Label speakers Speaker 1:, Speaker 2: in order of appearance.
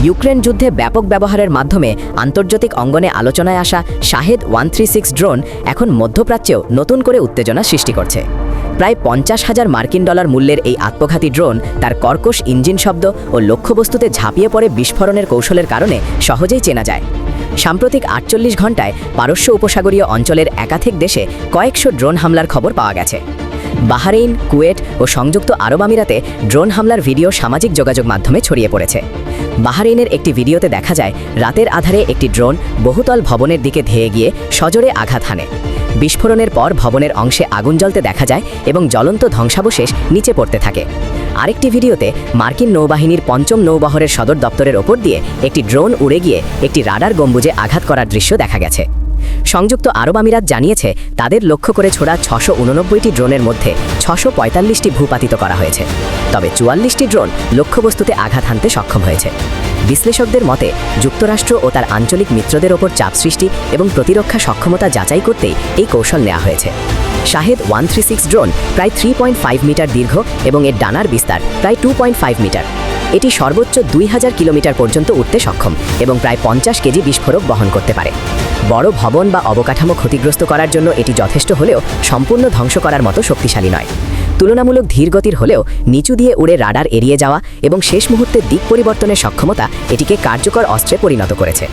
Speaker 1: Ukraine যুদ্ধে ব্যাপক ব্যবহারের মাধ্যমে আন্তর্জাতিক অঙ্গনে আলোচনায় আসা শাহেদ 136 ড্রোন এখন মধ্যপ্রাচ্যেও নতুন করে উত্তেজনা সৃষ্টি করছে। প্রায় 50,000 মার্কিন ডলার মূল্যের এই আত্মঘাতী ড্রোন তার কর্কশ ইঞ্জিন শব্দ ও লক্ষ্যবস্তুতে ঝাঁপিয়ে পড়ে বিস্ফোরণের কৌশলের কারণে সহজেই চেনা যায়। সাম্প্রতিক 48 ঘণ্টায় পারস্য উপসাগরীয় অঞ্চলের একাধিক দেশে কয়েকশো ড্রোন হামলার খবর পাওয়া গেছে। বাহরাইন, কুয়েট ও সংযুক্ত আরব আমিরাতে ড্রোন হামলার ভিডিও সামাজিক যোগাযোগ মাধ্যমে ছড়িয়ে পড়েছে। বাহরাইনের একটি ভিডিওতে দেখা যায় রাতের আধারে একটি ড্রোন বহুতল ভবনের দিকে ধেয়ে গিয়ে সজোরে আঘাত হানে। বিস্ফোরণের পর ভবনের অংশে আগুন জ্বলতে দেখা যায় এবং জ্বলন্ত ধ্বংসাবশেষ নিচে পড়তে থাকে। আরেকটি ভিডিওতে মার্কিন নৌবাহিনীর ৫ম নৌবহরের সদর দপ্তরের ওপর দিয়ে একটি ড্রোন উড়ে গিয়ে একটি রাডার গম্বুজে আঘাত করার দৃশ্য দেখা গেছে। সংযুক্ত আরব আমিরাত জানিয়েছে তাদের লক্ষ্য করে ছোড়া 689টি ড্রোনের মধ্যে 645টি ভূপাতিত করা হয়েছে, তবে 44টি ড্রোন লক্ষ্যবস্তুতে আঘাত হানতে সক্ষম হয়েছে। বিশ্লেষকদের মতে যুক্তরাষ্ট্র ও তার আঞ্চলিক মিত্রদের ওপর চাপ সৃষ্টি এবং প্রতিরক্ষা সক্ষমতা যাচাই করতেই এই কৌশল নেওয়া হয়েছে। শাহেদ 136 ড্রোন প্রায় 3.5 মিটার দীর্ঘ এবং এর ডানার বিস্তার প্রায় 2.5 মিটার। এটি সর্বোচ্চ 2000 কিলোমিটার পর্যন্ত উঠতে সক্ষম এবং প্রায় 50 কেজি বিস্ফোরক বহন করতে পারে। বড় ভবন বা অবকাঠামো ক্ষতিগ্রস্ত করার জন্য এটি যথেষ্ট হলেও সম্পূর্ণ ধ্বংস করার মতো শক্তিশালী নয়। তুলনামূলক ধীরগতির হলেও নিচু দিয়ে উড়ে রাডার এড়িয়ে যাওয়া এবং শেষ মুহূর্তে দিক পরিবর্তনের সক্ষমতা এটিকে কার্যকর অস্ত্রে পরিণত করেছে।